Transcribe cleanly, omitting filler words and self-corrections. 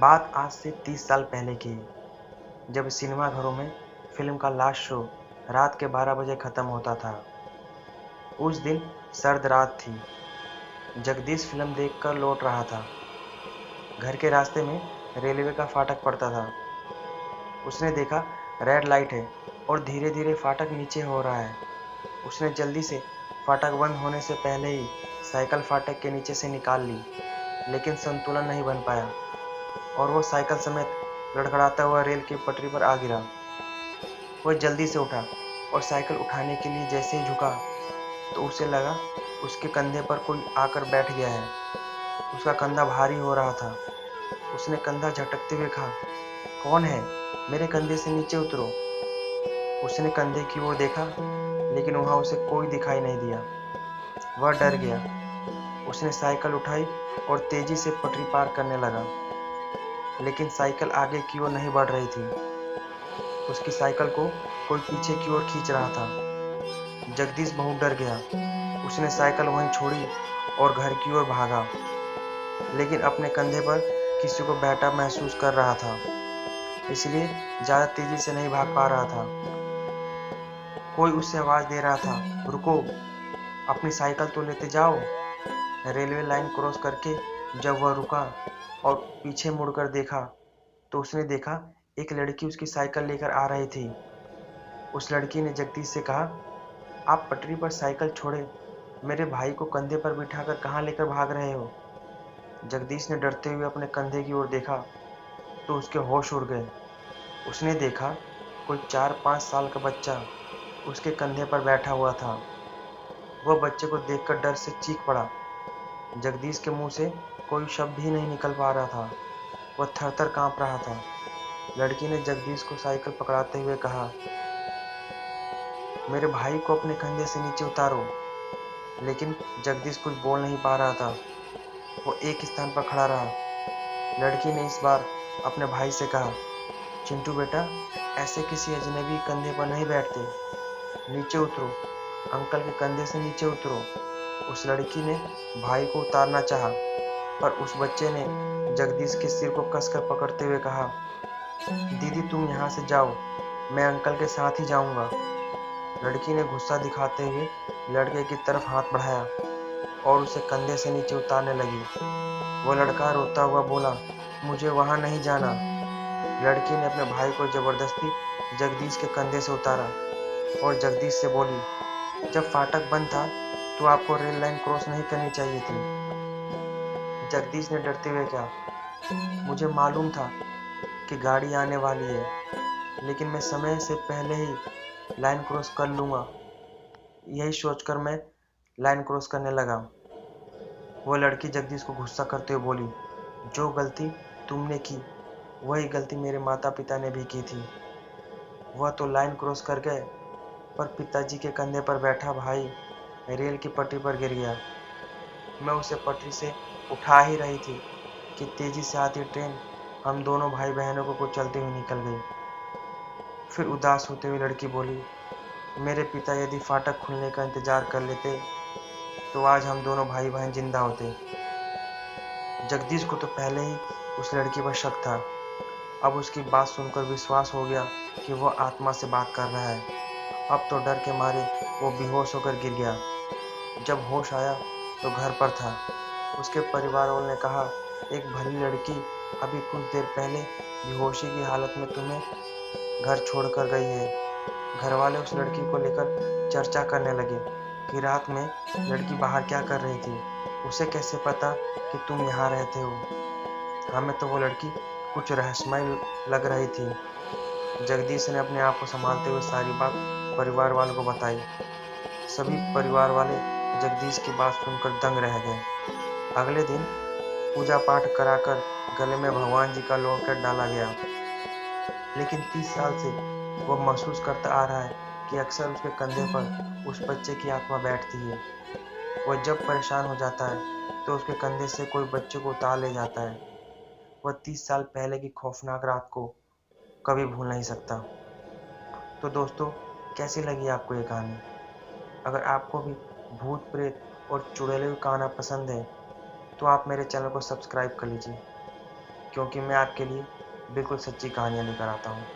बात आज से 30 साल पहले की है, जब सिनेमा घरों में फिल्म का लास्ट शो रात के 12 बजे खत्म होता था। उस दिन सर्द रात थी। जगदीश फिल्म देखकर लौट रहा था। घर के रास्ते में रेलवे का फाटक पड़ता था। उसने देखा रेड लाइट है और धीरे धीरे फाटक नीचे हो रहा है। उसने जल्दी से फाटक बंद होने से पहले ही साइकिल फाटक के नीचे से निकाल ली, लेकिन संतुलन नहीं बन पाया और वो साइकिल समेत लड़खड़ाता हुआ रेल की पटरी पर आ गिरा। वह जल्दी से उठा और साइकिल उठाने के लिए जैसे ही झुका तो उसे लगा उसके कंधे पर कोई आकर बैठ गया है। उसका कंधा भारी हो रहा था। उसने कंधा झटकते हुए कहा, कौन है? मेरे कंधे से नीचे उतरो। उसने कंधे की ओर देखा, लेकिन वहां उसे कोई दिखाई नहीं दिया। वह डर गया। उसने साइकिल उठाई और तेजी से पटरी पार करने लगा, लेकिन साइकिल आगे की ओर नहीं बढ़ रही थी। उसकी साइकिल को कोई पीछे की ओर खींच रहा था। जगदीश बहुत डर गया। उसने साइकिल वहीं छोड़ी और घर की ओर भागा, लेकिन अपने कंधे पर किसी को बैठा महसूस कर रहा था, इसलिए ज्यादा तेजी से नहीं भाग पा रहा था। कोई उससे आवाज दे रहा था, रुको, अपनी साइकिल तो लेते जाओ। रेलवे लाइन क्रॉस करके जब वह रुका और पीछे मुड़कर देखा तो उसने देखा एक लड़की उसकी साइकिल लेकर आ रही थी। उस लड़की ने जगदीश से कहा, आप पटरी पर साइकिल छोड़े मेरे भाई को कंधे पर बिठाकर कहाँ लेकर भाग रहे हो? जगदीश ने डरते हुए अपने कंधे की ओर देखा तो उसके होश उड़ गए। उसने देखा कोई 4-5 साल का बच्चा उसके कंधे पर बैठा हुआ था। वह बच्चे को देखकर डर से चीख पड़ा। जगदीश के मुंह से कोई शब्द ही नहीं निकल पा रहा था। वह थर-थर कांप रहा था। लड़की ने जगदीश को साइकिल पकड़ाते हुए कहा, मेरे भाई को अपने कंधे से नीचे उतारो। लेकिन जगदीश कुछ बोल नहीं पा रहा था। वो एक स्थान पर खड़ा रहा। लड़की ने इस बार अपने भाई से कहा, चिंटू बेटा, ऐसे किसी अजनबी कंधे पर नहीं बैठते। नीचे उतरो, अंकल के कंधे से नीचे उतरो। उस लड़की ने भाई को उतारना चाहा, पर उस बच्चे ने जगदीश के सिर को कसकर पकड़ते हुए कहा, दीदी तुम यहाँ से जाओ, मैं अंकल के साथ ही जाऊंगा। लड़की ने गुस्सा दिखाते हुए लड़के की तरफ हाथ बढ़ाया और उसे कंधे से नीचे उतारने लगी। वो लड़का रोता हुआ बोला, मुझे वहां नहीं जाना। लड़की ने अपने भाई को जबरदस्ती जगदीश के कंधे से उतारा और जगदीश से बोली, जब फाटक बंद था तो आपको रेल लाइन क्रॉस नहीं करनी चाहिए थी। जगदीश ने डरते हुए कहा, मुझे मालूम था कि गाड़ी आने वाली है, लेकिन मैं समय से पहले ही लाइन क्रॉस कर लूंगा। यही सोचकर मैं लाइन क्रॉस करने लगा। वो लड़की जगदीश को गुस्सा करते हुए बोली, जो गलती तुमने की वही गलती मेरे माता पिता ने भी की थी। वह तो लाइन क्रॉस कर गए, पर पिताजी के कंधे पर बैठा भाई रेल की पटरी पर गिर गया। मैं उसे पटरी से उठा ही रही थी कि तेजी से आती ट्रेन हम दोनों भाई बहनों को कुचलते हुए निकल गई। फिर उदास होते हुए लड़की बोली, मेरे पिता यदि फाटक खुलने का इंतजार कर लेते तो आज हम दोनों भाई बहन जिंदा होते। जगदीश को तो पहले ही उस लड़की पर शक था। अब उसकी बात सुनकर विश्वास हो गया कि वह आत्मा से बात कर रहा है। अब तो डर के मारे वो बेहोश होकर गिर गया। जब होश आया तो घर पर था। उसके परिवार वालों ने कहा, एक भली लड़की अभी कुछ देर पहले बेहोशी की हालत में तुम्हें घर छोड़कर गई है। घर वाले उस लड़की को लेकर चर्चा करने लगे कि रात में लड़की बाहर क्या कर रही थी। उसे कैसे पता कि तुम यहाँ रहते हो? हमें तो वो लड़की कुछ रहस्यमय लग रही थी। जगदीश ने अपने आप को संभालते हुए सारी बात परिवार वालों को बताई। सभी परिवार वाले जगदीश की बात सुनकर दंग रह गए। अगले दिन पूजा पाठ कराकर गले में भगवान जी का लॉकेट डाला गया, लेकिन 30 साल से वह महसूस करता आ रहा है कि अक्सर उसके कंधे पर उस बच्चे की आत्मा बैठती है। वह जब परेशान हो जाता है तो उसके कंधे से कोई बच्चे को उतार ले जाता है। वह 30 साल पहले की खौफनाक रात को कभी भूल नहीं सकता। तो दोस्तों, कैसी लगी आपको ये कहानी? अगर आपको भी भूत प्रेत और चुड़ैलों की कहानियाँ पसंद है तो आप मेरे चैनल को सब्सक्राइब कर लीजिए, क्योंकि मैं आपके लिए बिल्कुल सच्ची कहानियाँ लेकर आता हूँ।